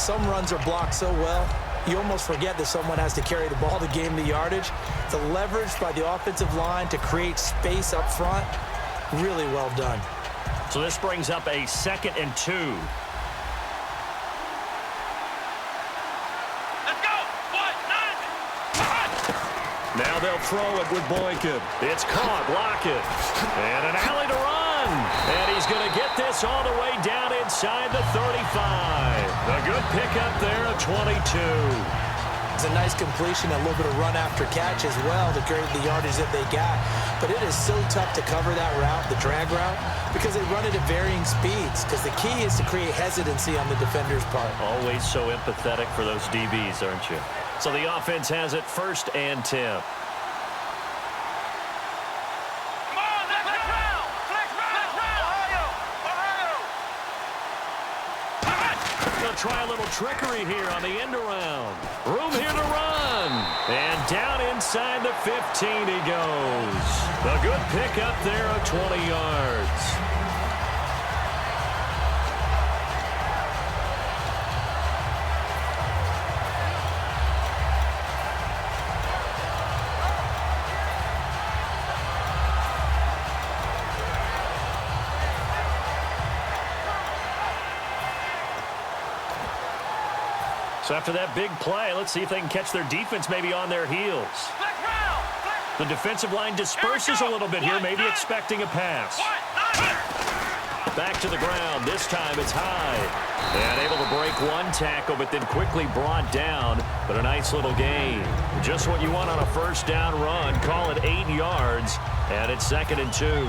some runs are blocked so well, you almost forget that someone has to carry the ball to gain the yardage. The leverage by the offensive line to create space up front, really well done. So this brings up a 2nd and 2. Let's go! Now they'll throw it with Boykin. It's caught, Lockett. And an alley to run. And he's going to get this all the way down inside the 35. A good pickup there at 22. It's a nice completion, a little bit of run after catch as well to create the yardage that they got. But it is so tough to cover that route, the drag route, because they run it at varying speeds. Because the key is to create hesitancy on the defender's part. Always so empathetic for those DBs, aren't you? So the offense has it 1st and 10. Try a little trickery here on the end around. Room here to run. And down inside the 15 he goes. A good pickup there of 20 yards. So after that big play, let's see if they can catch their defense maybe on their heels. The defensive line disperses a little bit here, maybe expecting a pass. Back to the ground. This time it's high. And able to break one tackle, but then quickly brought down. But a nice little gain. Just what you want on a 1st down run. Call it 8 yards. And it's 2nd and 2.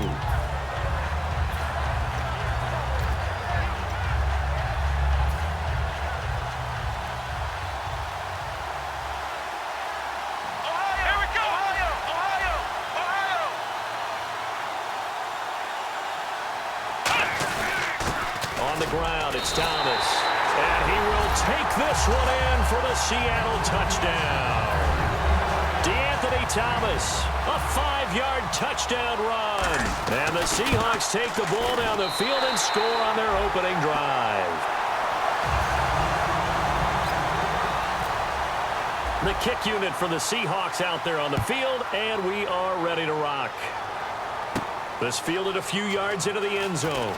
Ground, it's Thomas. And he will take this one in for the Seattle touchdown. DeAnthony Thomas, a 5-yard touchdown run. And the Seahawks take the ball down the field and score on their opening drive. The kick unit for the Seahawks out there on the field, and we are ready to rock. This fielded a few yards into the end zone.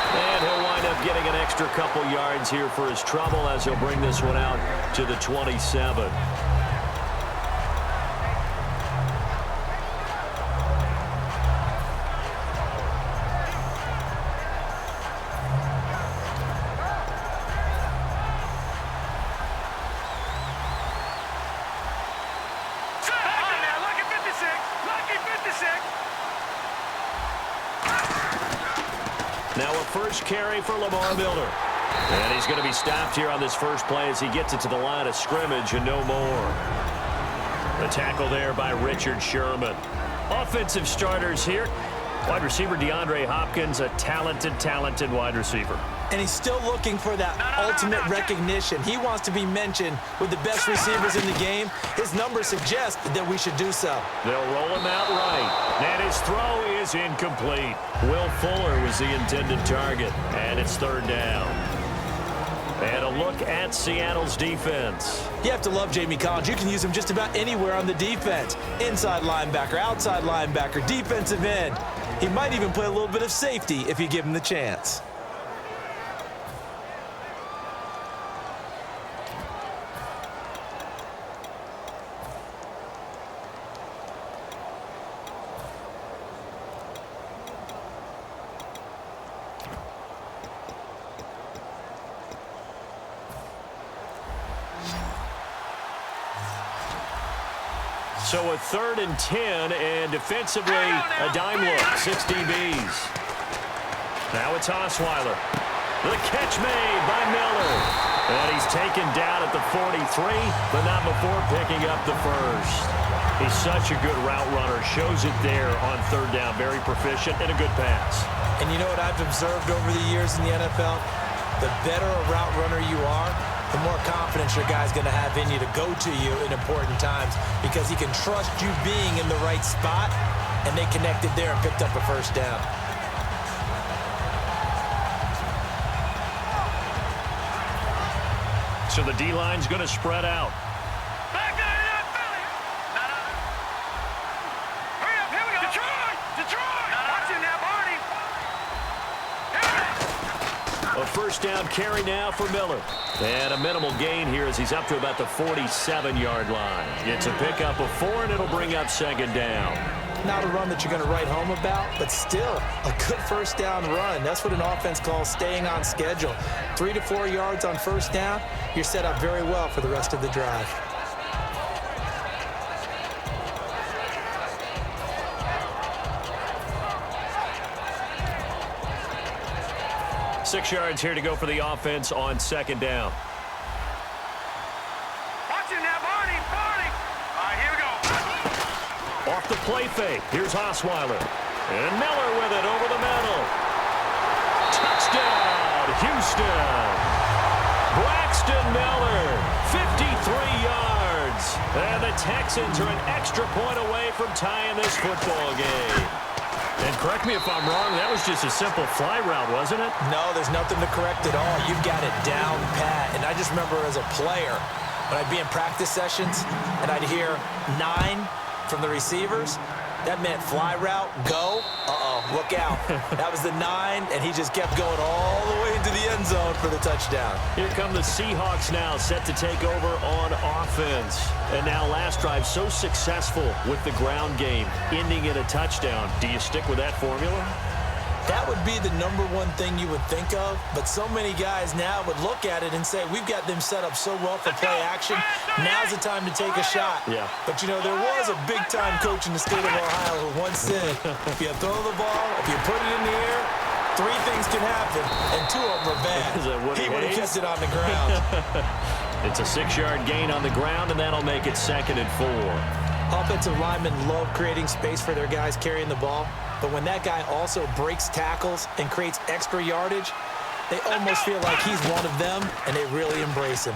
And he'll wind up getting an extra couple yards here for his trouble as he'll bring this one out to the 27. Now a first carry for Lamar Miller. And he's going to be stopped here on this first play as he gets it to the line of scrimmage and no more. The tackle there by Richard Sherman. Offensive starters here. Wide receiver DeAndre Hopkins, a talented wide receiver. And he's still looking for that ultimate recognition. He wants to be mentioned with the best receivers in the game. His numbers suggest that we should do so. They'll roll him out right. And his throw is incomplete. Will Fuller was the intended target. And it's 3rd down. And a look at Seattle's defense. You have to love Jamie Collins. You can use him just about anywhere on the defense. Inside linebacker, outside linebacker, defensive end. He might even play a little bit of safety if you give him the chance. So a 3rd and 10, and defensively a dime look, 6 DBs. Now it's Osweiler. The catch made by Miller. And he's taken down at the 43, but not before picking up the first. He's such a good route runner. Shows it there on 3rd down. Very proficient and a good pass. And you know what I've observed over the years in the NFL? The better a route runner you are, the more confidence your guy's going to have in you to go to you in important times because he can trust you being in the right spot, and they connected there and picked up a first down. the D-line's going to spread out. A first down carry now for Miller. And a minimal gain here as he's up to about the 47-yard line. It's a pickup of 4, and it'll bring up second down. Not a run that you're going to write home about, but still a good first down run. That's what an offense calls staying on schedule. 3 to 4 yards on first down, you're set up very well for the rest of the drive. Six yards here to go for the offense on second down. Watch it now, Barney. All right, here we go. Off the play fake. Here's Osweiler. And Miller with it over the middle. Touchdown, Houston. Braxton Miller, 53 yards. And the Texans are an extra point away from tying this football game. And correct me if I'm wrong, that was just a simple fly route, wasn't it? No, there's nothing to correct at all. You've got it down pat. And I just remember as a player, when I'd be in practice sessions and I'd hear 9 from the receivers, that meant fly route, go, look out. That was the 9, and he just kept going all the way into the end zone for the touchdown. Here come the Seahawks now, set to take over on offense. And now last drive so successful with the ground game, ending in a touchdown. Do you stick with that formula? That would be the number one thing you would think of, but so many guys now would look at it and say, we've got them set up so well for play action, now's the time to take a shot. Yeah. But, you know, there was a big-time coach in the state of Ohio who once said, if you throw the ball, if you put it in the air, 3 things can happen, and 2 of them are bad. He would have kept it on the ground. It's a 6-yard gain on the ground, and that'll make it 2nd and 4. Offensive linemen love creating space for their guys carrying the ball, but when that guy also breaks tackles and creates extra yardage, they almost feel like he's one of them, and they really embrace him.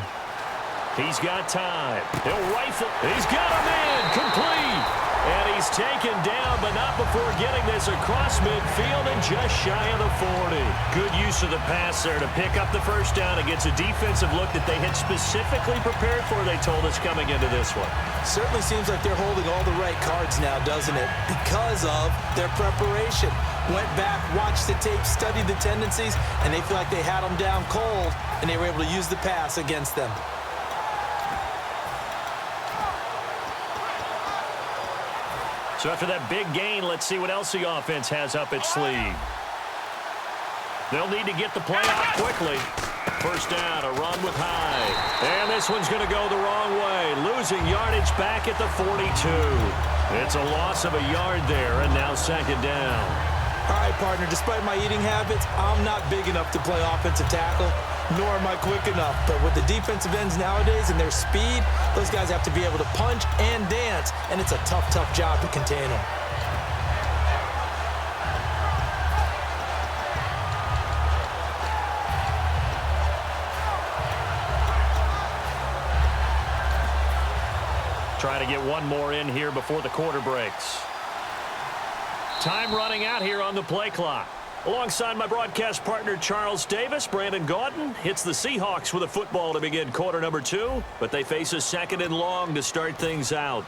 He's got time. He'll rifle. He's got a man complete. And he's taken down, but not before getting this across midfield and just shy of the 40. Good use of the pass there to pick up the first down. It gets a defensive look that they had specifically prepared for, they told us, coming into this one. Certainly seems like they're holding all the right cards now, doesn't it? Because of their preparation. Went back, watched the tape, studied the tendencies, and they feel like they had them down cold, and they were able to use the pass against them. So after that big gain, let's see what else the offense has up its sleeve. They'll need to get the play out quickly. First down, a run with Hyde. And this one's going to go the wrong way. Losing yardage back at the 42. It's a loss of a yard there, and now 2nd down. All right, partner, despite my eating habits, I'm not big enough to play offensive tackle, nor am I quick enough. But with the defensive ends nowadays and their speed, those guys have to be able to punch and dance, and it's a tough, tough job to contain them. Trying to get one more in here before the quarter breaks. Time running out here on the play clock. Alongside my broadcast partner Charles Davis, Brandon Gaudin hits the Seahawks with a football to begin quarter number 2, but they face a 2nd and long to start things out.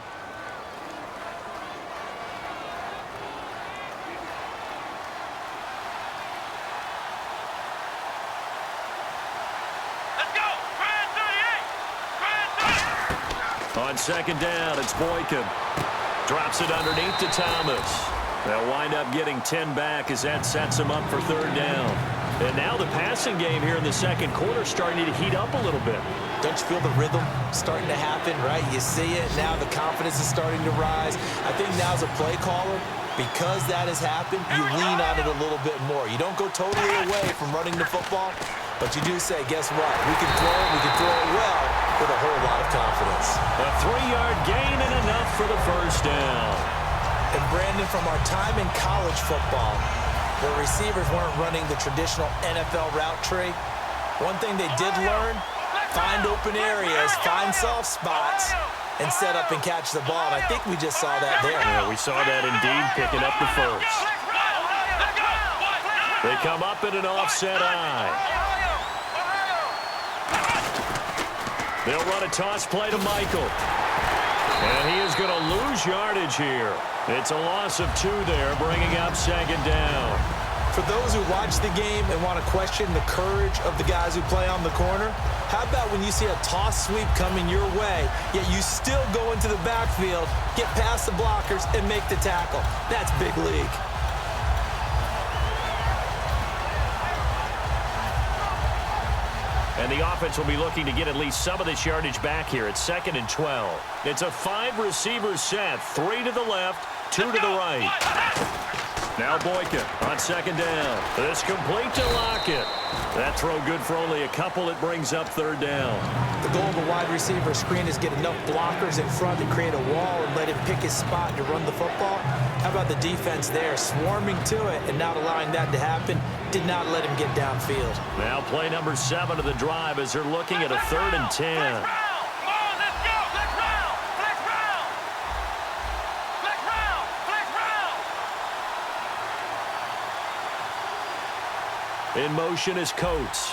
On 2nd down, it's Boykin. Drops it underneath to Thomas. They'll wind up getting 10 back as that sets them up for 3rd down. And now the passing game here in the 2nd quarter starting to heat up a little bit. Don't you feel the rhythm starting to happen, right? You see it. Now the confidence is starting to rise. I think now as a play caller, because that has happened, you lean on it a little bit more. You don't go totally away from running the football, but you do say, guess what? We can throw it well with a whole lot of confidence. A 3-yard gain and enough for the first down. And Brandon, from our time in college football, where receivers weren't running the traditional NFL route tree, one thing they did learn, find open areas, find soft spots, and set up and catch the ball. And I think we just saw that there. Yeah, we saw that indeed, picking up the first. They come up in an offset eye. They'll run a toss play to Michael. And he is going to lose yardage here. It's a loss of 2 there, bringing up 2nd down. For those who watch the game and want to question the courage of the guys who play on the corner, how about when you see a toss sweep coming your way, yet you still go into the backfield, get past the blockers, and make the tackle? That's big league. And the offense will be looking to get at least some of this yardage back here at 2nd and 12. It's a 5-receiver set, 3 to the left, 2 to the right. Now Boykin on 2nd down. This complete to Lockett. That throw good for only a couple. It brings up 3rd down. The goal of a wide receiver screen is get enough blockers in front to create a wall and let him pick his spot to run the football. How about the defense there, swarming to it and not allowing that to happen? Did not let him get downfield. Now play number 7 of the drive as they're looking at a 3rd and 10. In motion is Coates.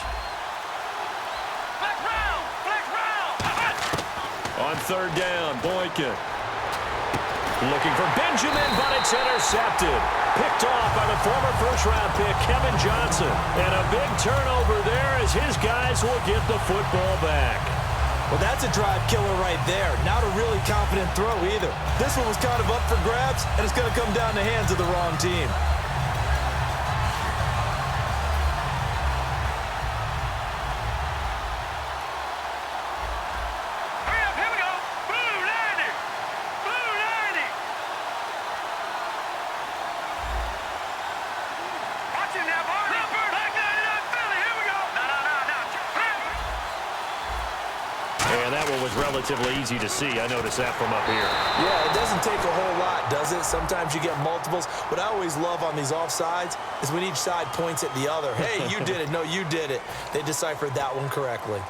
On 3rd down, Boykin. Looking for Benjamin, but it's intercepted. Picked off by the former first-round pick, Kevin Johnson. And a big turnover there as his guys will get the football back. Well, that's a drive killer right there. Not a really confident throw either. This one was kind of up for grabs, and it's going to come down the hands of the wrong team. Relatively easy to see. I noticed that from up here. Yeah, it doesn't take a whole lot, does it? Sometimes you get multiples. What I always love on these offsides is when each side points at the other. Hey, you did it. No, you did it. They deciphered that one correctly.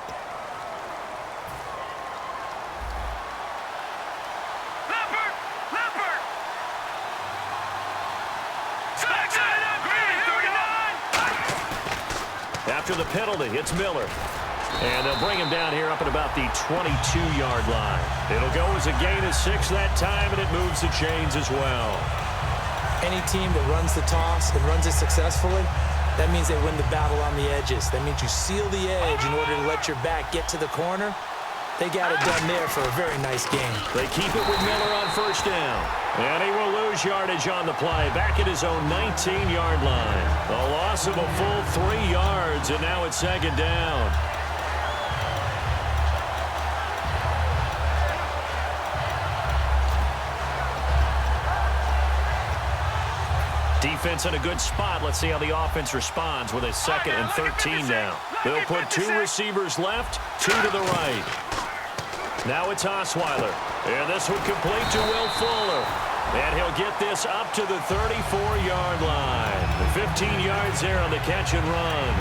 After the penalty, it's Miller. And they'll bring him down here up at about the 22-yard line. It'll go as a gain of 6 that time, and it moves the chains as well. Any team that runs the toss and runs it successfully, that means they win the battle on the edges. That means you seal the edge in order to let your back get to the corner. They got it done there for a very nice game. They keep it with Miller on 1st down. And he will lose yardage on the play, back at his own 19-yard line. A loss of a full 3 yards, and now it's 2nd down. Defense in a good spot. Let's see how the offense responds with a 2nd and 13 now. They'll put 2 receivers left, 2 to the right. Now it's Osweiler. And this would complete to Will Fuller. And he'll get this up to the 34-yard line. 15 yards there on the catch and run.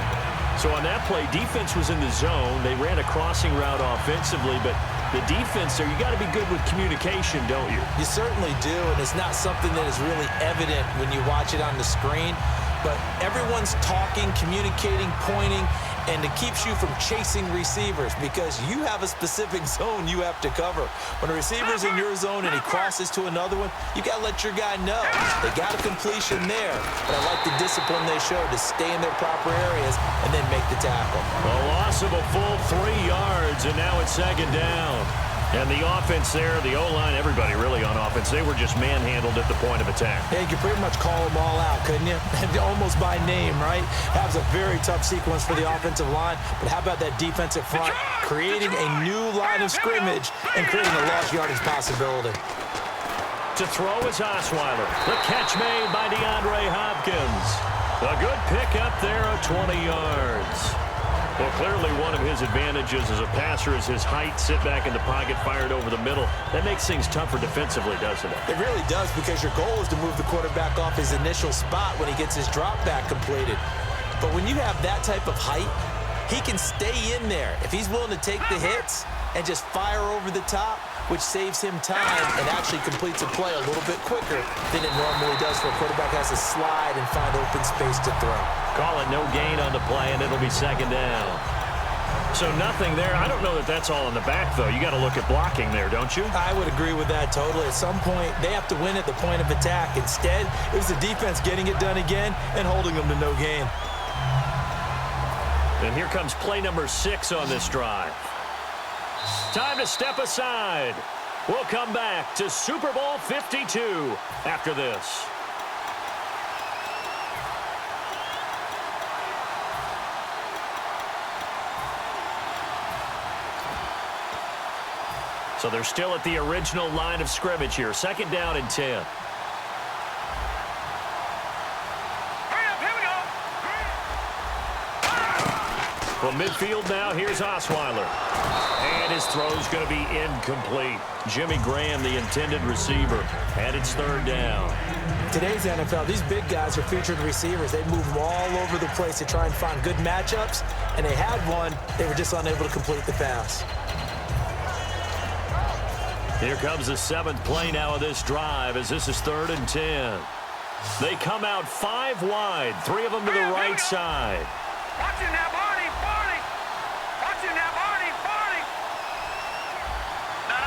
So on that play, defense was in the zone. They ran a crossing route offensively, but the defense there, you got to be good with communication, don't you? You certainly do, and it's not something that is really evident when you watch it on the screen. But everyone's talking, communicating, pointing, and it keeps you from chasing receivers because you have a specific zone you have to cover. When a receiver's in your zone and he crosses to another one, you got to let your guy know. They got a completion there, but I like the discipline they showed to stay in their proper areas and then make the tackle. A loss of a full 3 yards, and now it's 2nd down. And the offense there, the O-line, everybody really on offense, they were just manhandled at the point of attack. Yeah, you could pretty much call them all out, couldn't you? Almost by name, right? That was a very tough sequence for the offensive line. But how about that defensive front creating a new line of scrimmage and creating a lost yardage possibility? To throw is Osweiler. The catch made by DeAndre Hopkins. A good pickup there of 20 yards. Well, clearly one of his advantages as a passer is his height. Sit back in the pocket, fired over the middle. That makes things tougher defensively, doesn't it? It really does, because your goal is to move the quarterback off his initial spot when he gets his drop back completed. But when you have that type of height, he can stay in there. If he's willing to take the hits and just fire over the top, which saves him time and actually completes a play a little bit quicker than it normally does for a quarterback has to slide and find open space to throw. Call it no gain on the play, and it'll be 2nd down. So nothing there. I don't know that that's all in the back, though. You got to look at blocking there, don't you? I would agree with that totally. At some point, they have to win at the point of attack. Instead, it was the defense getting it done again and holding them to no gain. And here comes play number 6 on this drive. Time to step aside. We'll come back to Super Bowl 52 after this. So they're still at the original line of scrimmage here. 2nd down and 10. Hurry up, here we go. From midfield now, here's Osweiler. And his throw's going to be incomplete. Jimmy Graham, the intended receiver. And it's 3rd down. Today's NFL, these big guys are featured receivers. They move them all over the place to try and find good matchups. And they had one. They were just unable to complete the pass. Here comes the 7th play now of this drive as this is 3rd and 10. They come out 5 wide, 3 of them to the right side. Watch him now, Barney. Watch him now, Barney. No.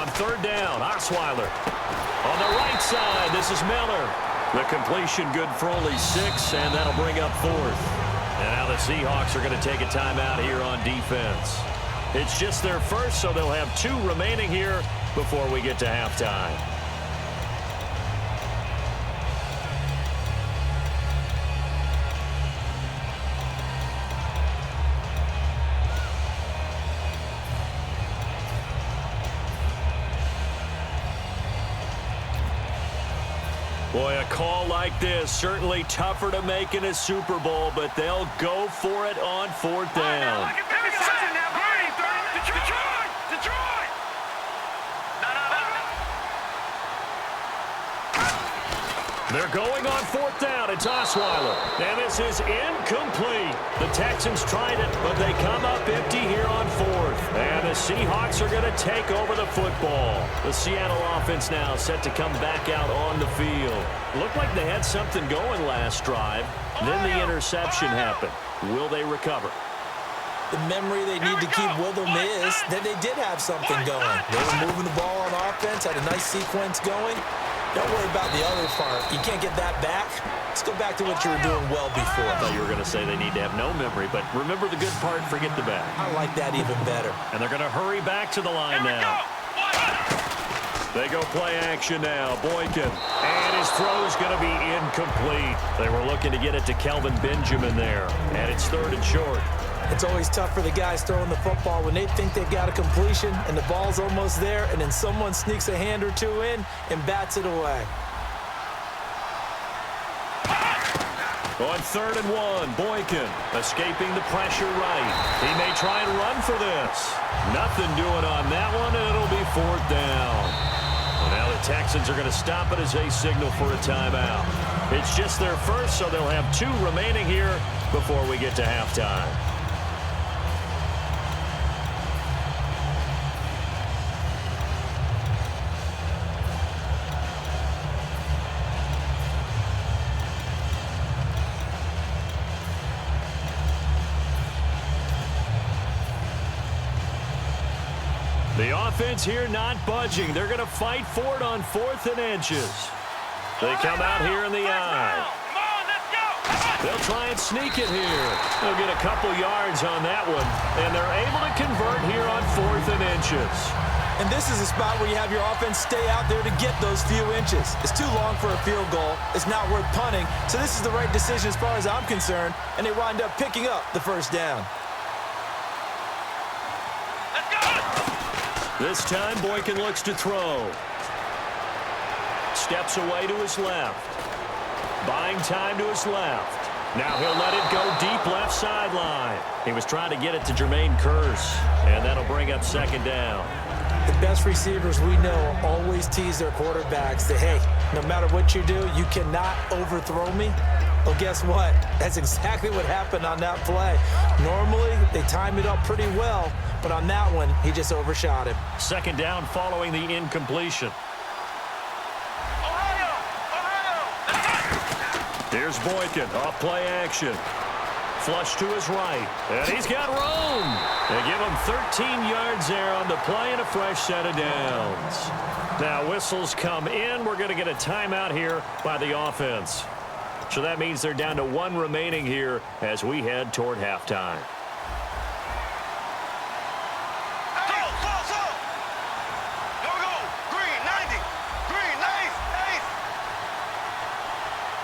On 3rd down, Osweiler. On the right side, this is Miller. The completion good for only 6, and that'll bring up 4th. And now the Seahawks are going to take a timeout here on defense. It's just their first, so they'll have 2 remaining here before we get to halftime. Boy, a call like this, certainly tougher to make in a Super Bowl, but they'll go for it on 4th down. Detroit! They're going on 4th down. It's Osweiler. And this is incomplete. The Texans tried it, but they come up empty here on 4th. And the Seahawks are going to take over the football. The Seattle offense now set to come back out on the field. Looked like they had something going last drive. Then the interception happened. Will they recover? The memory they need to keep with them is that they did have something going. They were moving the ball on offense, had a nice sequence going. Don't worry about the other part. You can't get that back. Let's go back to what you were doing well before. I thought you were going to say they need to have no memory, but remember the good part, forget the bad. I like that even better. And they're going to hurry back to the line now. They go play action now. Boykin. And his throw's going to be incomplete. They were looking to get it to Kelvin Benjamin there. And it's 3rd and short. It's always tough for the guys throwing the football when they think they've got a completion and the ball's almost there, and then someone sneaks a hand or 2 in and bats it away. On 3rd and 1, Boykin escaping the pressure right. He may try and run for this. Nothing doing on that one, and it'll be 4th down. Well, now the Texans are going to stop it as they signal for a timeout. It's just their first, so they'll have 2 remaining here before we get to halftime. The offense here not budging. They're going to fight for it on 4th and inches. They come out here in the eye. They'll try and sneak it here. They'll get a couple yards on that one, and they're able to convert here on 4th and inches. And this is a spot where you have your offense stay out there to get those few inches. It's too long for a field goal. It's not worth punting. So this is the right decision as far as I'm concerned, and they wind up picking up the 1st down. This time, Boykin looks to throw. Steps away to his left. Buying time to his left. Now he'll let it go deep left sideline. He was trying to get it to Jermaine Kearse, and that'll bring up 2nd down. The best receivers we know always tease their quarterbacks that, hey, no matter what you do, you cannot overthrow me. Well, guess what? That's exactly what happened on that play. Normally, they time it up pretty well, but on that one, he just overshot him. 2nd down following the incompletion. Here's Boykin, off play action. Flush to his right, and he's got room. They give him 13 yards there on the play and a fresh set of downs. Now whistles come in. We're going to get a timeout here by the offense. So that means they're down to 1 remaining here as we head toward halftime.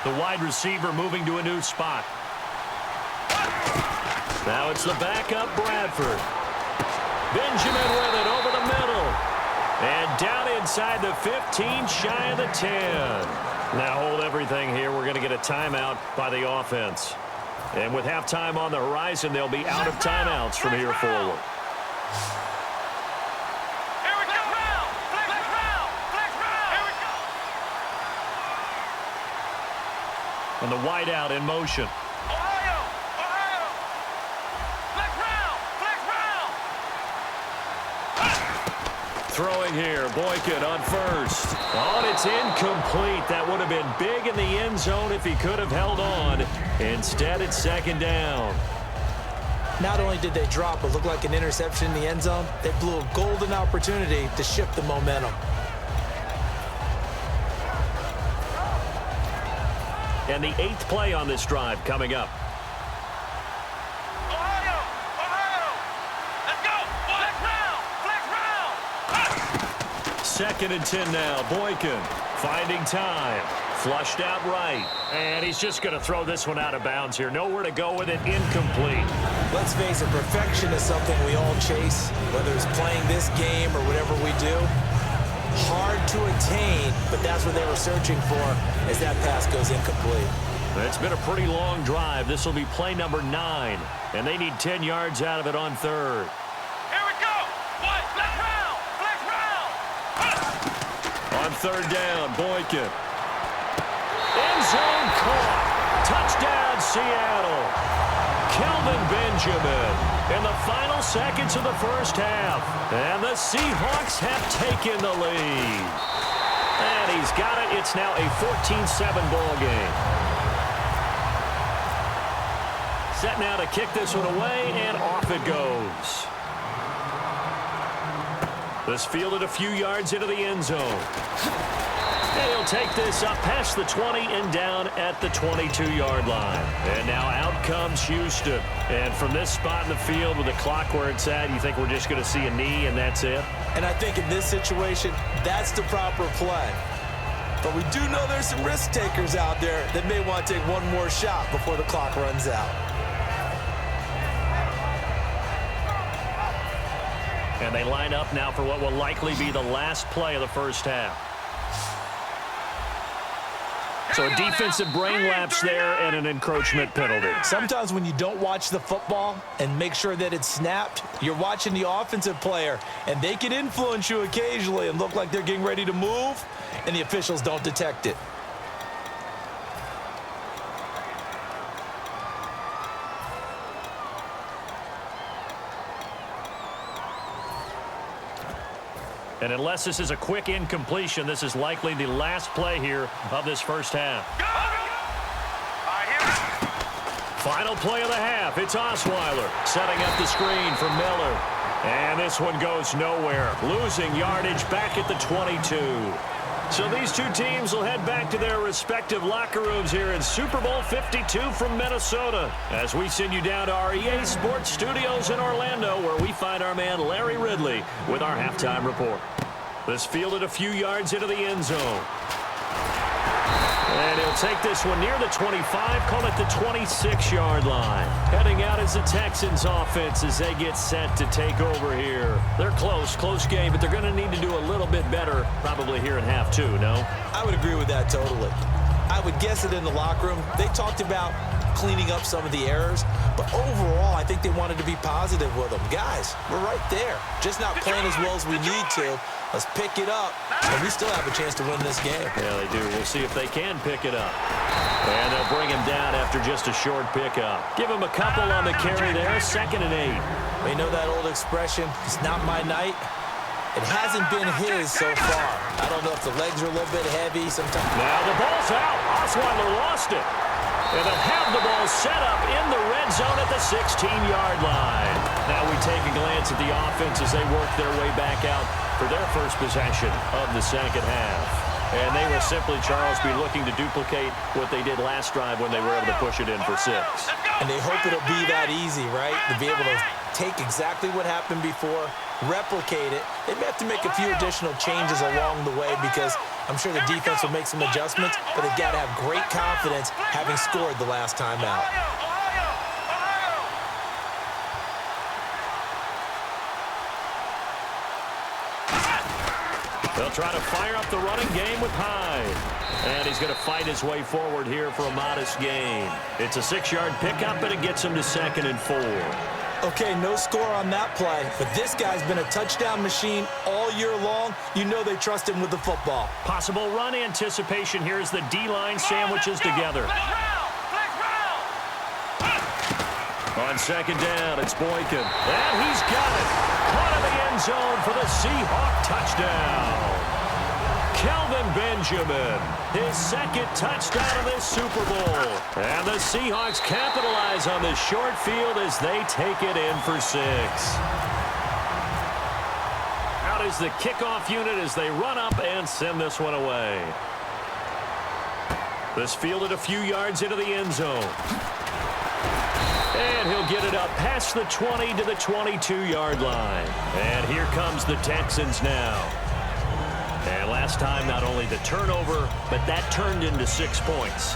The wide receiver moving to a new spot. Now it's the backup Bradford. Benjamin with it over the middle. And down inside the 15, shy of the 10. Now hold everything here. We're going to get a timeout by the offense. And with halftime on the horizon, they'll be out of timeouts from here forward. And the wideout in motion. Ohio! Flex round! Throwing here, Boykin on first. Oh, and it's incomplete. That would have been big in the end zone if he could have held on. Instead, it's second down. Not only did they drop what looked like an interception in the end zone, they blew a golden opportunity to shift the momentum. And the 8th play on this drive coming up. Ohio! Let's go! Flex round! 2nd and 10 now. Boykin finding time. Flushed out right. And he's just going to throw this one out of bounds here. Nowhere to go with it. Incomplete. Let's face it, perfection is something we all chase, whether it's playing this game or whatever we do. Hard to attain, but that's what they were searching for as that pass goes incomplete. It's been a pretty long drive. This will be play number 9, and they need 10 yards out of it on 3rd. Here we go! What? Flex round! On 3rd down, Boykin. End zone caught. Touchdown, Seattle. Kelvin Benjamin in the final seconds of the first half. And the Seahawks have taken the lead. And he's got it. It's now a 14-7 ball game. Set now to kick this one away, and off it goes. This fielded a few yards into the end zone. And he'll take this up past the 20 and down at the 22-yard line. And now out comes Houston. And from this spot in the field with the clock where it's at, you think we're just going to see a knee and that's it? And I think in this situation, that's the proper play. But we do know there's some risk takers out there that may want to take one more shot before the clock runs out. And they line up now for what will likely be the last play of the first half. So a defensive brain lapse there and an encroachment penalty. Sometimes when you don't watch the football and make sure that it's snapped, you're watching the offensive player, and they can influence you occasionally and look like they're getting ready to move, and the officials don't detect it. And unless this is a quick incompletion, this is likely the last play here of this first half. Final play of the half. It's Osweiler setting up the screen for Miller. And this one goes nowhere. Losing yardage back at the 22. So these two teams will head back to their respective locker rooms here in Super Bowl 52 from Minnesota, as we send you down to our EA Sports Studios in Orlando, where we find our man Larry Ridley with our halftime report. This fielded a few yards into the end zone. And he'll take this one near the 25, call it the 26-yard line. Heading out is the Texans offense as they get set to take over here. They're close game, but they're going to need to do a little bit better probably here in half 2, no? I would agree with that totally. I would guess it in the locker room. They talked about cleaning up some of the errors, but overall, I think they wanted to be positive with them. Guys, we're right there. Just not playing as well as we need to. Let's pick it up, and we still have a chance to win this game. Yeah, they do. We'll see if they can pick it up. And they'll bring him down after just a short pickup. Give him a couple on the carry there, 2nd and 8. We know that old expression, it's not my night. It hasn't been his so far. I don't know if the legs are a little bit heavy sometimes. Now the ball's out. Osweiler lost it. And they'll have the ball set up in the red zone at the 16-yard line. Now we take a glance at the offense as they work their way back out for their first possession of the second half. And they will simply, Charles, be looking to duplicate what they did last drive when they were able to push it in for 6. And they hope it'll be that easy, right? To be able to take exactly what happened before, replicate it. They may have to make a few additional changes along the way because I'm sure the defense will make some adjustments, but they've got to have great confidence having scored the last time out. They'll try to fire up the running game with Hyde. And he's going to fight his way forward here for a modest gain. It's a 6-yard pickup, and it gets him to 2nd and 4. Okay, no score on that play, but this guy's been a touchdown machine all year long. You know they trust him with the football. Possible run anticipation here as the D-line sandwiches together. On 2nd down, it's Boykin. And he's got it. Caught in the end zone for the Seahawk touchdown. Kelvin Benjamin, his 2nd touchdown of this Super Bowl. And the Seahawks capitalize on this short field as they take it in for 6. Out is the kickoff unit as they run up and send this one away. This fielded a few yards into the end zone. And he'll get it up past the 20 to the 22-yard line. And here comes the Texans now. And last time, not only the turnover, but that turned into 6 points.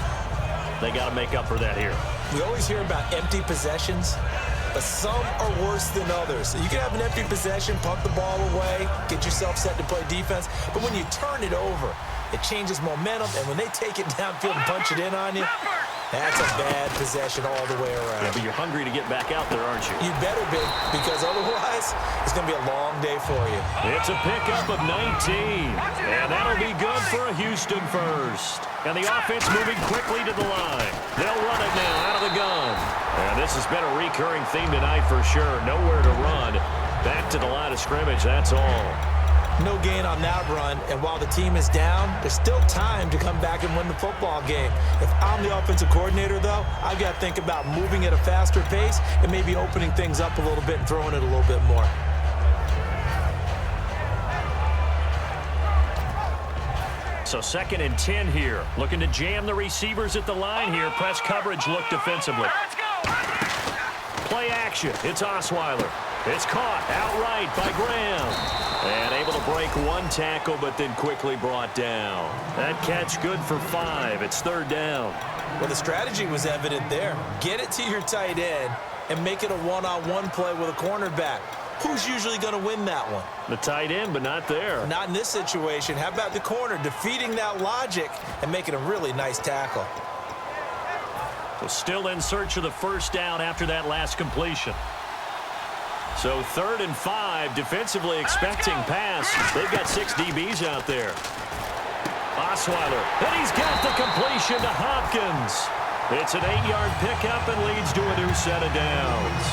They got to make up for that here. We always hear about empty possessions, but some are worse than others. You can have an empty possession, punt the ball away, get yourself set to play defense, but when you turn it over, it changes momentum, and when they take it downfield and punch it in on you, that's a bad possession all the way around. Yeah, but you're hungry to get back out there, aren't you? You better be, because otherwise, it's going to be a long day for you. It's a pickup of 19, and that'll be good for a Houston first. And the offense moving quickly to the line. They'll run it now out of the gun. And this has been a recurring theme tonight for sure. Nowhere to run. Back to the line of scrimmage, that's all. No gain on that run, and while the team is down, there's still time to come back and win the football game. If I'm the offensive coordinator, though, I've got to think about moving at a faster pace and maybe opening things up a little bit and throwing it a little bit more. So 2nd and 10 here. Looking to jam the receivers at the line here. Press coverage look defensively. Play action. It's Osweiler. It's caught outright by Graham. And able to break one tackle, but then quickly brought down. That catch good for 5. It's 3rd down. Well, the strategy was evident there. Get it to your tight end and make it a one-on-one play with a cornerback. Who's usually going to win that one? The tight end, but not there. Not in this situation. How about the corner defeating that logic and making a really nice tackle? So still in search of the first down after that last completion. So 3rd and 5, defensively expecting pass. They've got 6 DBs out there. Osweiler, and he's got the completion to Hopkins. It's an 8-yard pickup and leads to a new set of downs.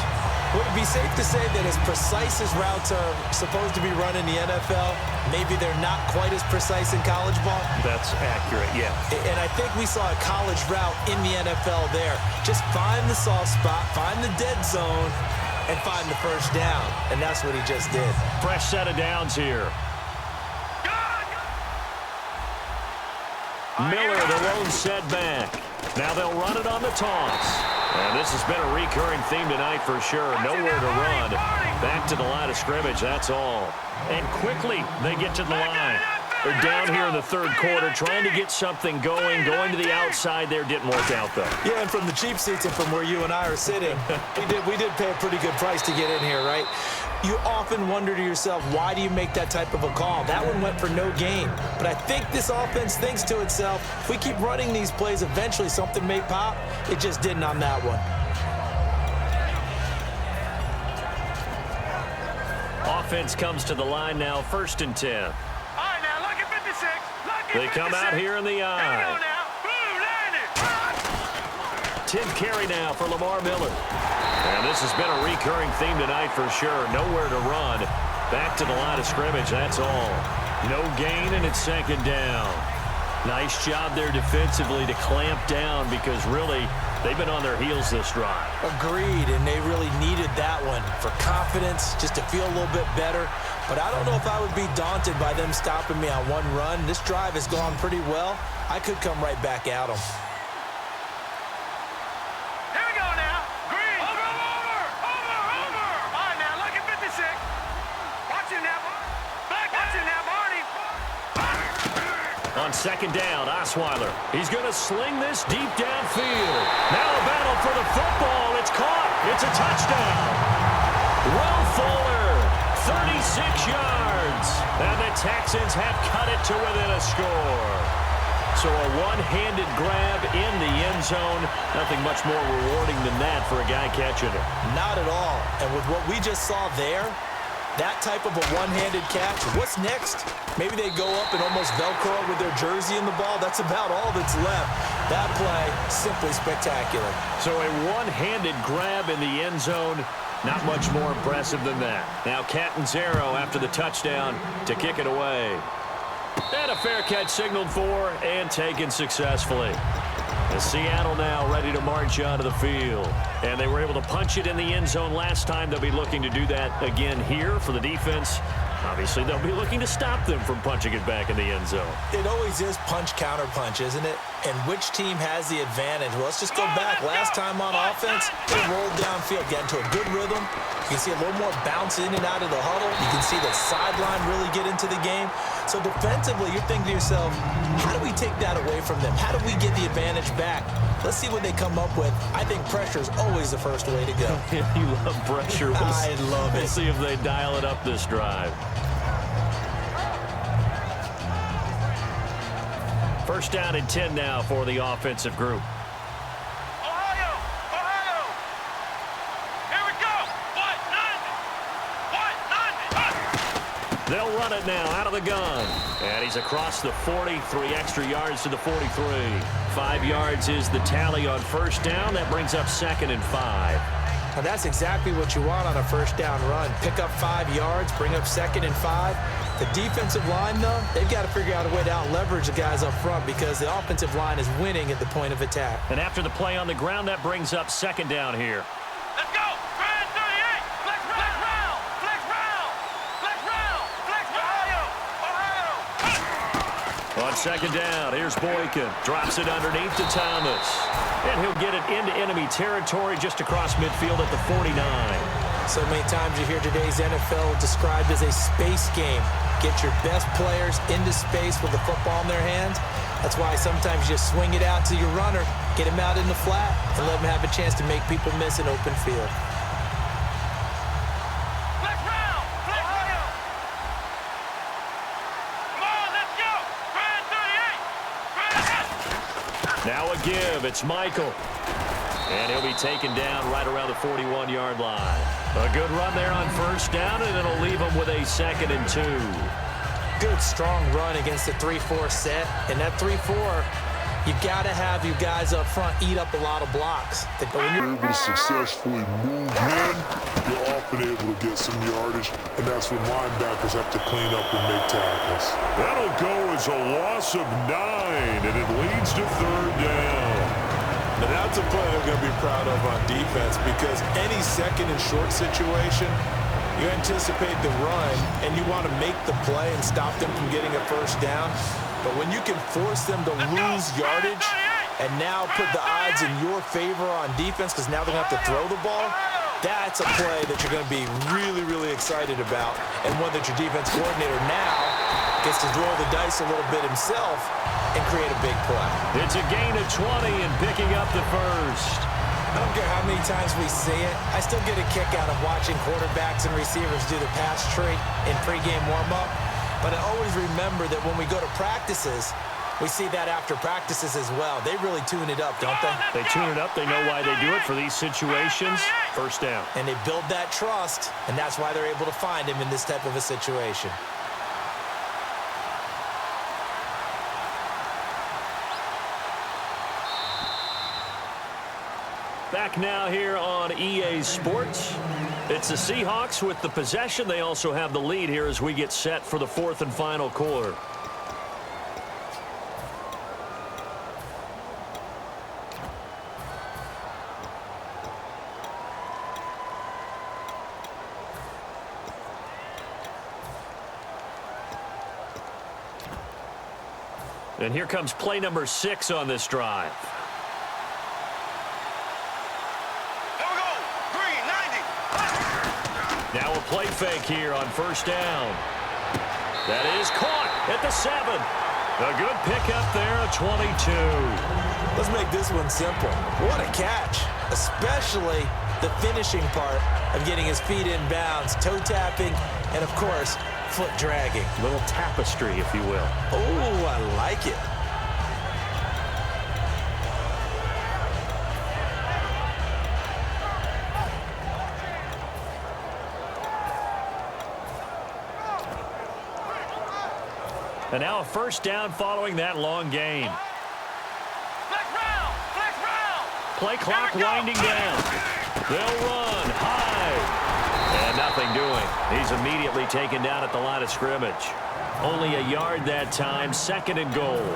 Would it be safe to say that as precise as routes are supposed to be run in the NFL, maybe they're not quite as precise in college ball? That's accurate, yeah. And I think we saw a college route in the NFL there. Just find the soft spot, find the dead zone, and find the first down. And that's what he just did. Fresh set of downs here. Miller, the lone setback. Now they'll run it on the toss. And this has been a recurring theme tonight for sure. Nowhere to run. Back to the line of scrimmage, that's all. And quickly they get to the line. They're down here in the 3rd quarter trying to get something going. Going to the outside there didn't work out, though. Yeah, and from the cheap seats and from where you and I are sitting, we did pay a pretty good price to get in here, right? You often wonder to yourself, why do you make that type of a call? That one went for no gain. But I think this offense thinks to itself, if we keep running these plays, eventually something may pop. It just didn't on that one. Offense comes to the line now, 1st and 10. All right, now, look at 56. Look at They come 56. out here in the eye. There we go now. Boom, 10 carry now for Lamar Miller. And this has been a recurring theme tonight for sure. Nowhere to run. Back to the line of scrimmage, that's all. No gain, and it's 2nd down. Nice job there defensively to clamp down because really they've been on their heels this drive. Agreed, and they really needed that one for confidence, just to feel a little bit better. But I don't know if I would be daunted by them stopping me on one run. This drive has gone pretty well. I could come right back at them. Here we go now. Green. Over. All right, now, look at 56. Watch it now. Watch it now, Marty. On second down, Osweiler. He's going to sling this deep downfield. Now a battle for the football. It's caught. It's a touchdown. Will Fuller, 36 yards. And the Texans have cut it to within a score. So a one-handed grab in the end zone. Nothing much more rewarding than that for a guy catching it. Not at all. And with what we just saw there, that type of a one-handed catch, what's next? Maybe they go up and almost Velcro with their jersey in the ball. That's about all that's left. That play, simply spectacular. So a one-handed grab in the end zone. Not much more impressive than that. Now Catanzaro after the touchdown to kick it away. And a fair catch signaled for and taken successfully. And Seattle now ready to march onto the field. And they were able to punch it in the end zone last time. They'll be looking to do that again here for the defense. Obviously, they'll be looking to stop them from punching it back in the end zone. It always is punch-counter-punch, isn't it? And which team has the advantage? Well, let's just go back. Last time on offense, they rolled downfield, get into a good rhythm. You can see a little more bounce in and out of the huddle. You can see the sideline really get into the game. So defensively, you're thinking to yourself, how do we take that away from them? How do we get the advantage back? Let's see what they come up with. I think pressure is always the first way to go. You love pressure. I love it. We'll see if they dial it up this drive. First down and 10 now for the offensive group. Ohio. Here we go. What? They'll run it now out of the gun. And he's across the 40, 3 extra yards to the 43. 5 yards is the tally on first down. That brings up 2nd and 5. Now that's exactly what you want on a first down run. Pick up 5 yards, bring up 2nd and 5. The defensive line, though, they've got to figure out a way to out-leverage the guys up front because the offensive line is winning at the point of attack. And after the play on the ground, that brings up 2nd down here. Let's go. Grand 38. Flex round. Ohio. On 2nd down, here's Boykin. Drops it underneath to Thomas. And he'll get it into enemy territory just across midfield at the 49. So many times you hear today's NFL described as a space game. Get your best players into space with the football in their hands. That's why sometimes you just swing it out to your runner, get him out in the flat, and let him have a chance to make people miss an open field. Flex round. Come on, let's go. Grand 38. Now a give. It's Michael. And he'll be taken down right around the 41-yard line. A good run there on first down, and it'll leave him with a 2nd and 2. Good, strong run against the 3-4 set. And that 3-4, you've got to have you guys up front eat up a lot of blocks. When you're able to successfully move in, you're often able to get some yardage, and that's when linebackers have to clean up and make tackles. That'll go as a loss of 9, and it leads to 3rd down. Now that's a play they're going to be proud of on defense because any second and short situation, you anticipate the run and you want to make the play and stop them from getting a first down. But when you can force them to lose yardage and now put the odds in your favor on defense because now they're going to have to throw the ball, that's a play that you're going to be really, really excited about and one that your defense coordinator now gets to roll the dice a little bit himself and create a big play. It's a gain of 20 and picking up the first. I don't care how many times we see it. I still get a kick out of watching quarterbacks and receivers do the pass tree in pregame warm-up. But I always remember that when we go to practices, we see that after practices as well. They really tune it up, don't they? They tune it up. They know why they do it for these situations. First down. And they build that trust, and that's why they're able to find him in this type of a situation. Back now here on EA Sports. It's the Seahawks with the possession. They also have the lead here as we get set for the 4th and final quarter. And here comes play number 6 on this drive. Here we go. Green, 90. Now a play fake here on first down. That is caught at the 7. A good pickup there, a 22. Let's make this one simple. What a catch, especially the finishing part of getting his feet in bounds, toe tapping, and of course, foot dragging. Little tapestry, if you will. Oh, I like it. And now a first down following that long gain. Flex round. Flex round. Play clock winding down. They'll run high. And nothing doing. He's immediately taken down at the line of scrimmage. Only a yard that time, 2nd and goal.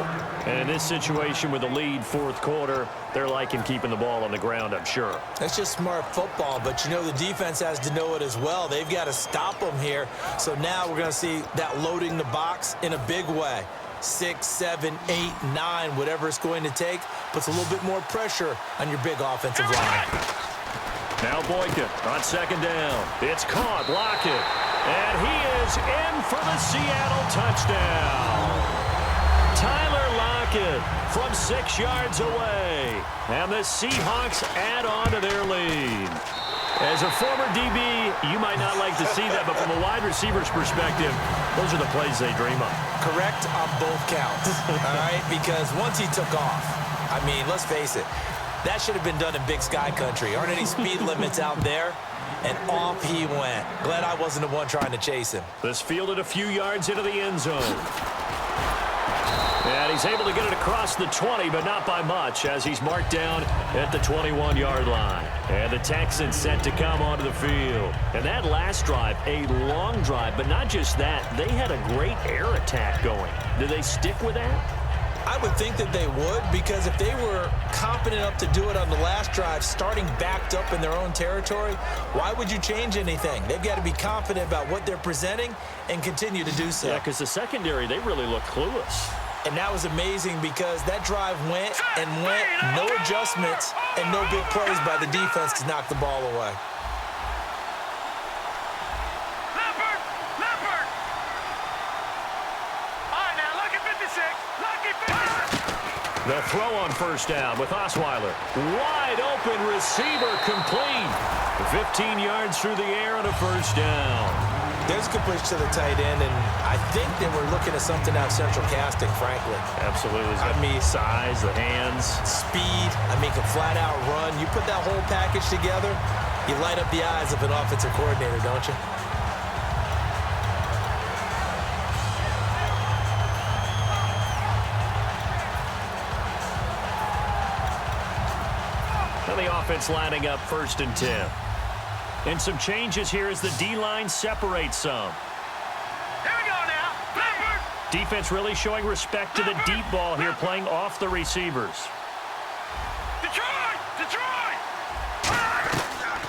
And in this situation with a lead, 4th quarter, they're liking keeping the ball on the ground, I'm sure. That's just smart football, but you know the defense has to know it as well. They've got to stop them here. So now we're going to see that loading the box in a big way. 6, 7, 8, 9, whatever it's going to take, puts a little bit more pressure on your big offensive line. Now Boykin on 2nd down. It's caught, Lockett. And he is in for the Seattle touchdown. Tyler Lockett from 6 yards away. And the Seahawks add on to their lead. As a former DB, you might not like to see that, but from a wide receiver's perspective, those are the plays they dream of. Correct on both counts, all right? Because once he took off, I mean, let's face it, that should have been done in Big Sky Country. Aren't any speed limits out there? And off he went. Glad I wasn't the one trying to chase him. This fielded a few yards into the end zone. And he's able to get it across the 20, but not by much, as he's marked down at the 21-yard line. And the Texans set to come onto the field. And that last drive, a long drive, but not just that. They had a great air attack going. Do they stick with that? I would think that they would, because if they were competent enough to do it on the last drive, starting backed up in their own territory, why would you change anything? They've got to be confident about what they're presenting and continue to do so. Yeah, because the secondary, they really look clueless. And that was amazing because that drive went and went, no adjustments and no big plays by the defense to knock the ball away. The throw on first down with Osweiler. Wide open receiver complete. 15 yards through the air on a first down. There's completion to the tight end, and I think they were looking at something out of central casting, frankly. Absolutely. I mean, size, the hands. Speed, I mean, can flat out run. You put that whole package together, you light up the eyes of an offensive coordinator, don't you? The offense lining up 1st and 10. And some changes here as the D-line separates some. Here we go now. Leopard. Defense really showing respect to the deep ball here, playing off the receivers. Detroit! Detroit!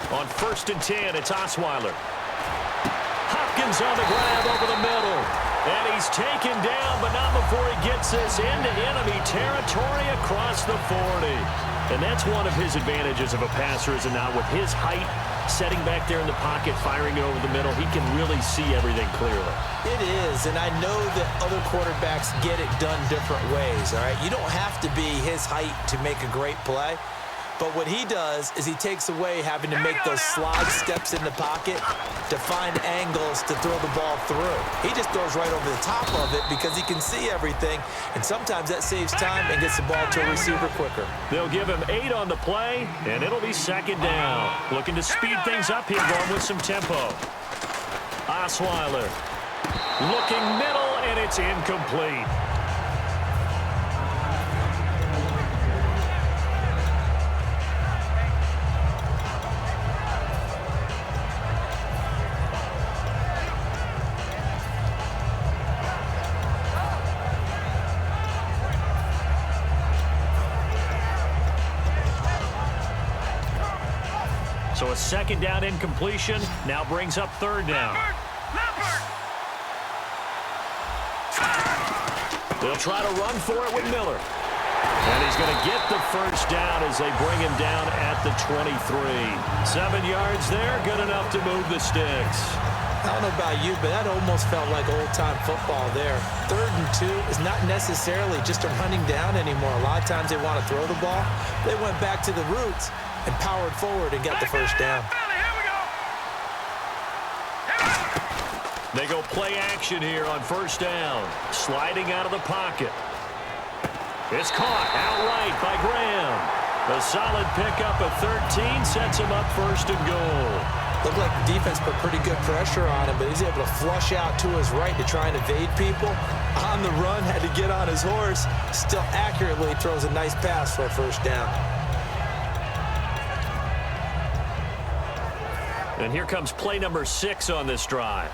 On 1st and 10, it's Osweiler. Hopkins on the grab over the middle. And he's taken down, but not before he gets this into enemy territory across the 40. And that's one of his advantages of a passer, is it not? With his height, setting back there in the pocket, firing it over the middle, he can really see everything clearly. It is, and I know that other quarterbacks get it done different ways, all right? You don't have to be his height to make a great play. But what he does is he takes away having to make those slide steps in the pocket to find angles to throw the ball through. He just throws right over the top of it because he can see everything, and sometimes that saves time and gets the ball to a receiver quicker. They'll give him 8 on the play, and it'll be 2nd down. Looking to speed things up here, going with some tempo. Osweiler looking middle, and it's incomplete. So a 2nd down incompletion now brings up 3rd down. They'll try to run for it with Miller. And he's going to get the first down as they bring him down at the 23. 7 yards there, good enough to move the sticks. I don't know about you, but that almost felt like old-time football there. 3rd and 2 is not necessarily just a running down anymore. A lot of times they want to throw the ball. They went back to the roots and powered forward and got the first down. They go play action here on first down. Sliding out of the pocket. It's caught outright by Graham. A solid pickup of 13 sets him up 1st and goal. Looked like the defense put pretty good pressure on him, but he's able to flush out to his right to try and evade people. On the run, had to get on his horse. Still accurately throws a nice pass for a first down. And here comes play number 6 on this drive.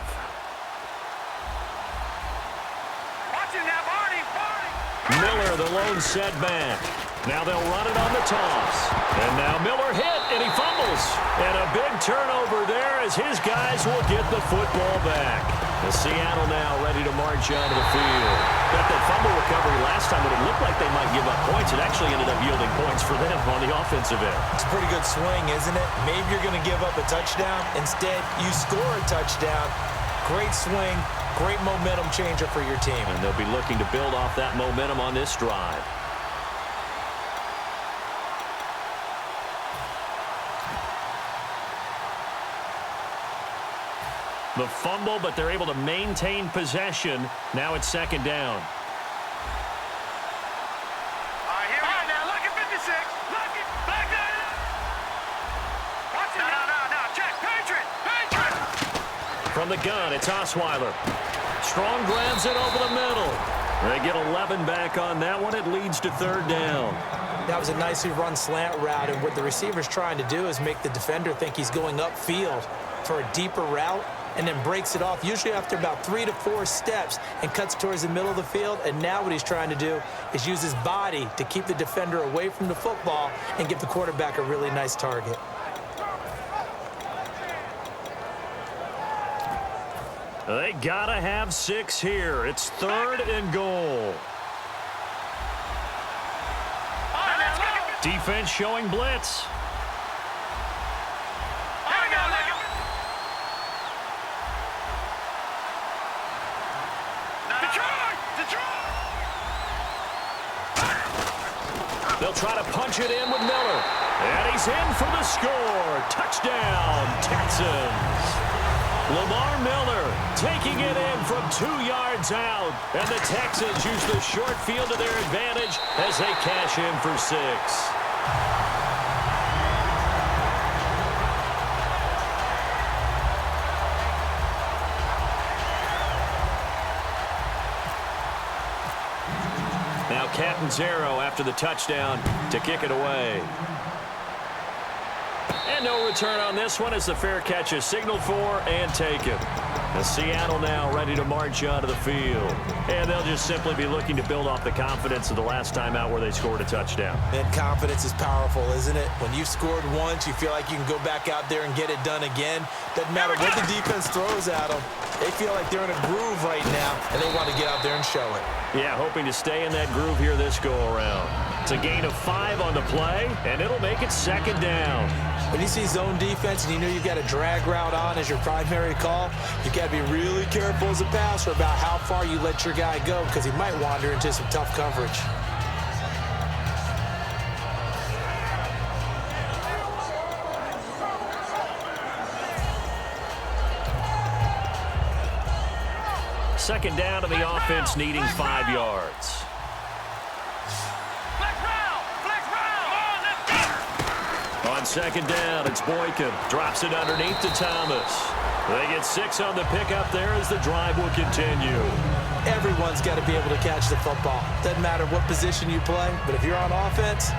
Miller, the lone setback. Now they'll run it on the toss. And now Miller hit, and he fumbles. And a big turnover there as his guys will get the football back. The Seattle now ready to march onto the field. Got that fumble recovery last time when it looked like they might give up points. It actually ended up yielding points for them on the offensive end. It's a pretty good swing, isn't it? Maybe you're going to give up a touchdown. Instead, you score a touchdown. Great swing. Great momentum changer for your team. And they'll be looking to build off that momentum on this drive. The fumble, but they're able to maintain possession. Now it's 2nd down. All right, here we go. Now, look at 56. Look at back there. Watch it. No. Check. Patriot. From the gun, it's Osweiler. Strong grabs it over the middle. They get 11 back on that one. It leads to 3rd down. That was a nicely run slant route, and what the receiver's trying to do is make the defender think he's going upfield for a deeper route, and then breaks it off, usually after about 3 to 4 steps, and cuts towards the middle of the field. And now what he's trying to do is use his body to keep the defender away from the football and give the quarterback a really nice target. They gotta have 6 here. It's 3rd and goal. Defense showing blitz. They'll try to punch it in with Miller. And he's in for the score. Touchdown, Texans. Lamar Miller taking it in from 2 yards out. And the Texans use the short field to their advantage as they cash in for 6. Now Catanzaro after the touchdown to kick it away. And no return on this one as the fair catch is signaled for and taken. The Seattle now ready to march onto the field. And they'll just simply be looking to build off the confidence of the last time out where they scored a touchdown. And confidence is powerful, isn't it? When you've scored once, you feel like you can go back out there and get it done again. Doesn't matter what the defense throws at them. They feel like they're in a groove right now, and they want to get out there and show it. Yeah, hoping to stay in that groove here this go-around. It's a gain of 5 on the play, and it'll make it 2nd down. When you see zone defense and you know you've got a drag route on as your primary call, you got to be really careful as a passer about how far you let your guy go because he might wander into some tough coverage. Second down to the offense needing 5 yards. On 2nd down, it's Boykin. Drops it underneath to Thomas. They get 6 on the pickup there as the drive will continue. Everyone's got to be able to catch the football. Doesn't matter what position you play, but if you're on offense,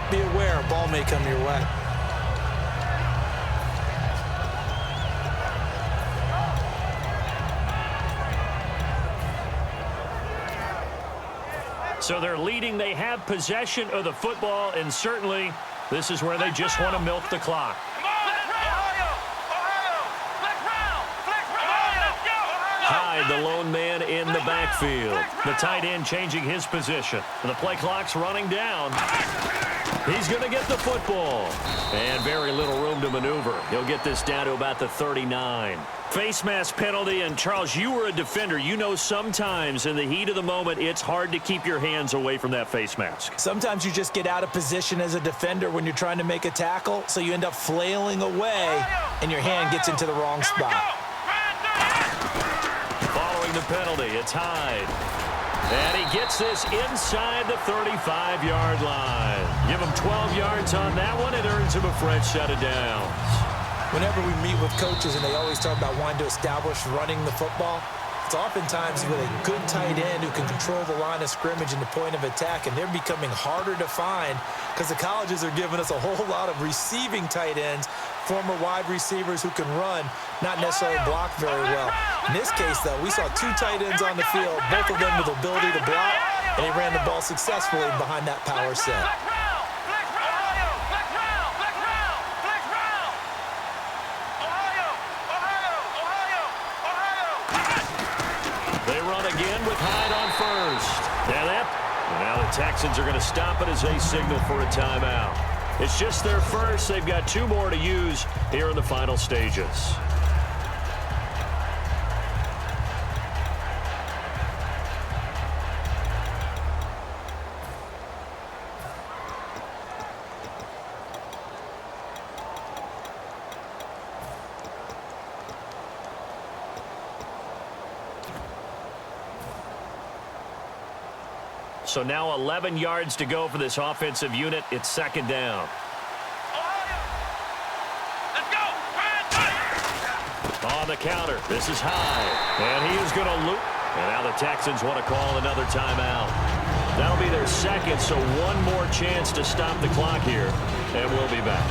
be aware a ball may come your way. So they're leading. They have possession of the football, and certainly this is where they just want to milk the clock. High Hyde, the lone man in the backfield. The tight end changing his position. The play clock's running down. He's going to get the football. And very little room to maneuver. He'll get this down to about the 39. Face mask penalty, and Charles, you were a defender. You know sometimes in the heat of the moment, it's hard to keep your hands away from that face mask. Sometimes you just get out of position as a defender when you're trying to make a tackle, so you end up flailing away, and your hand gets into the wrong spot. Following the penalty, it's Hyde. And he gets this inside the 35-yard line. Give him 12 yards on that one. It earns him a fresh set of downs. Whenever we meet with coaches and they always talk about wanting to establish running the football, it's oftentimes with a good tight end who can control the line of scrimmage and the point of attack, and they're becoming harder to find because the colleges are giving us a whole lot of receiving tight ends, former wide receivers who can run, not necessarily block very well. In this case, though, we saw two tight ends on the field, both of them with the ability to block, and he ran the ball successfully behind that power set. They run again with Hyde on first. Now the Texans are going to stop it as they signal for a timeout. It's just their first. They've got two more to use here in the final stages. So now 11 yards to go for this offensive unit. It's second down. Let's go. On the counter, this is Hyde. And he is going to loop. And now the Texans want to call another timeout. That'll be their second, so one more chance to stop the clock here. And we'll be back.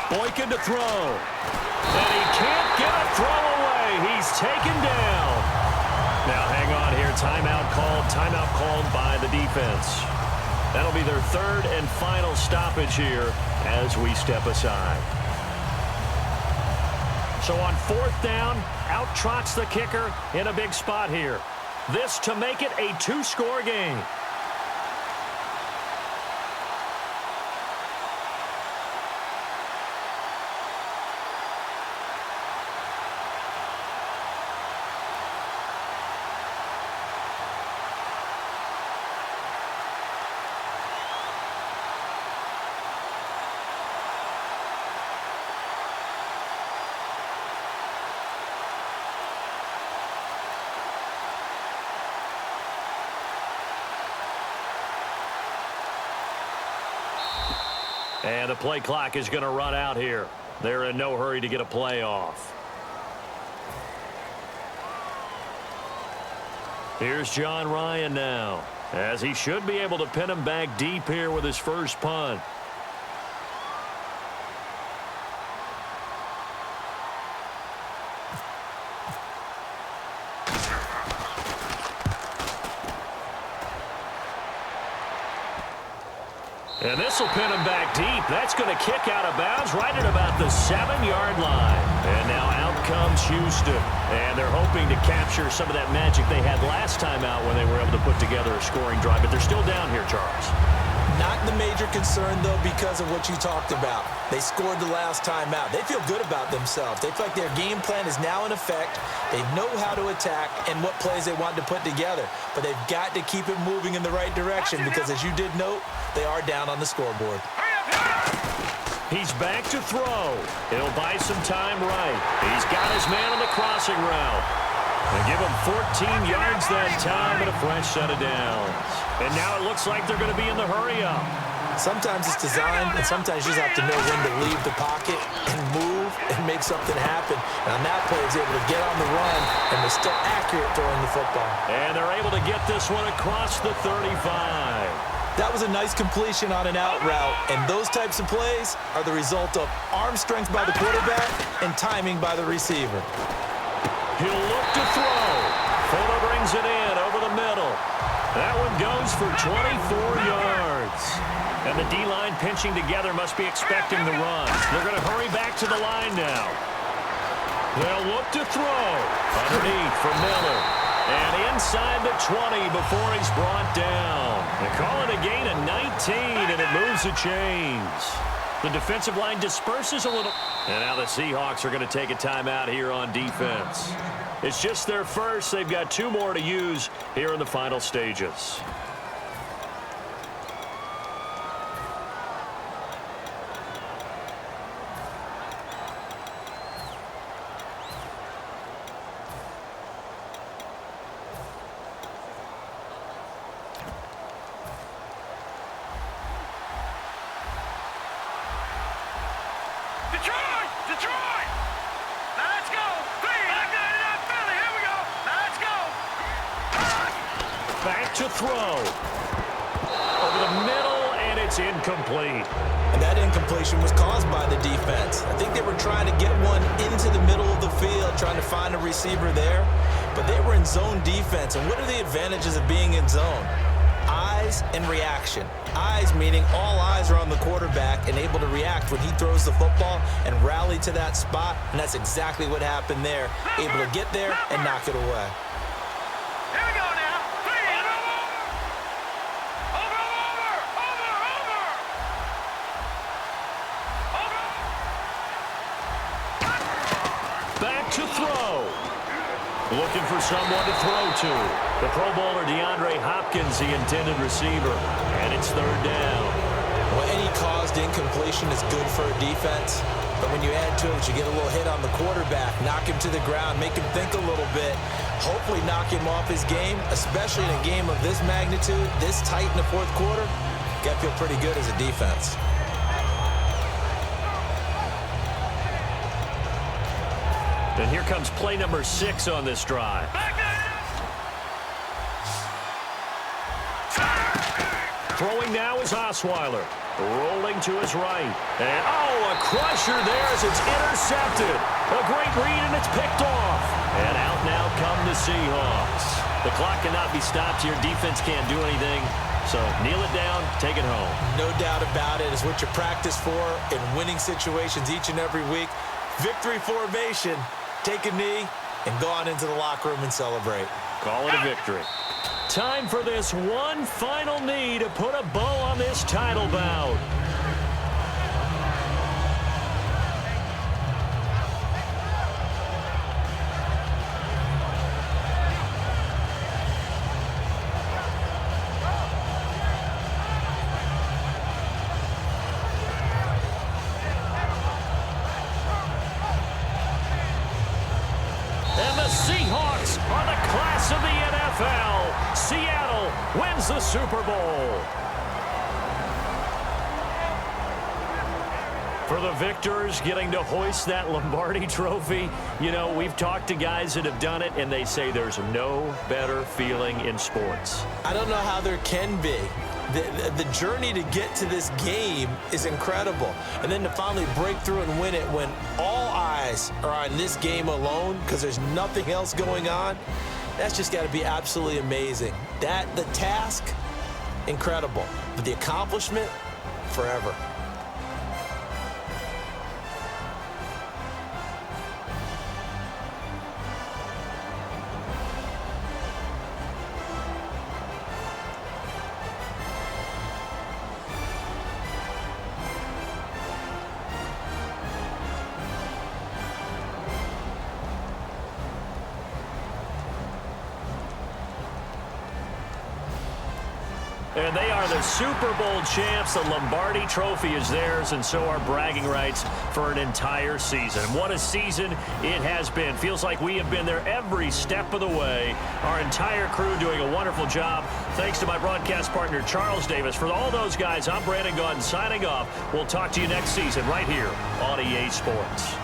Boykin to throw. And he can't get a throw away. He's taken down. Now hang on here. Timeout called by the defense. That'll be their third and final stoppage here as we step aside. So on fourth down, out trots the kicker in a big spot here. This to make it a two-score game. And the play clock is going to run out here. They're in no hurry to get a play off. Here's John Ryan now, as he should be able to pin him back deep here with his first punt. And this will pin him back deep. That's going to kick out of bounds right at about the 7-yard line. And now out comes Houston. And they're hoping to capture some of that magic they had last time out when they were able to put together a scoring drive. But they're still down here, Charles. Not the major concern, though, because of what you talked about. They scored the last time out. They feel good about themselves. They feel like their game plan is now in effect. They know how to attack and what plays they want to put together. But they've got to keep it moving in the right direction because, as you did note, they are down on the scoreboard. He's back to throw. He'll buy some time right. He's got his man on the crossing route. And give him 14 yards that time and a fresh set of downs. And now it looks like they're going to be in the hurry-up. Sometimes it's designed, and sometimes you just have to know when to leave the pocket and move and make something happen. And on that play, he's able to get on the run, and they're still accurate throwing the football. And they're able to get this one across the 35. That was a nice completion on an out route, and those types of plays are the result of arm strength by the quarterback and timing by the receiver. He'll look to throw. Fuller brings it in over the middle. That one goes for 24 yards. And the D-line pinching together must be expecting the run. They're going to hurry back to the line now. They'll look to throw. Underneath for Miller. And inside the 20 before he's brought down. They call it a gain of 19, and it moves the chains. The defensive line disperses a little. And now the Seahawks are going to take a timeout here on defense. It's just their first. They've got 2 more to use here in the final stages. Detroit! Now let's go! Back there to that Philly, here we go! Now let's go! Back to throw. Over the middle, and it's incomplete. And that incompletion was caused by the defense. I think they were trying to get one into the middle of the field, trying to find a receiver there. But they were in zone defense. And what are the advantages of being in zone? Eyes and reaction. Eyes meaning all eyes are on the quarterback and able to react when he throws the football and rally to that spot. And that's exactly what happened there. Able to get there and knock it away. Here we go now! Over! Back to throw. Looking for someone to throw to. The Pro Bowler DeAndre Hopkins, the intended receiver. And it's 3rd down. Well, any caused incompletion is good for a defense. But when you add to it, you get a little hit on the quarterback, knock him to the ground, make him think a little bit, hopefully knock him off his game, especially in a game of this magnitude, this tight in the 4th quarter. Got to feel pretty good as a defense. And here comes play number 6 on this drive. Throwing now is Osweiler. Rolling to his right. And, a crusher there as it's intercepted. A great read, and it's picked off. And out now come the Seahawks. The clock cannot be stopped here. Defense can't do anything. So kneel it down, take it home. No doubt about it. It's what you practice for in winning situations each and every week. Victory formation. Take a knee and go on into the locker room and celebrate. Call it a victory. Time for this one final knee to put a bow on this title bout. Seahawks are the class of the NFL. Seattle wins the Super Bowl. For the victors getting to hoist that Lombardi trophy, you know, we've talked to guys that have done it, and they say there's no better feeling in sports. I don't know how there can be. The journey to get to this game is incredible. And then to finally break through and win it when all eyes are on this game alone because there's nothing else going on, that's just got to be absolutely amazing. The task, incredible. But the accomplishment, forever. And they are the Super Bowl champs. The Lombardi trophy is theirs, and so are bragging rights for an entire season. What a season it has been. Feels like we have been there every step of the way. Our entire crew doing a wonderful job. Thanks to my broadcast partner, Charles Davis. For all those guys, I'm Brandon Gaudin signing off. We'll talk to you next season right here on EA Sports.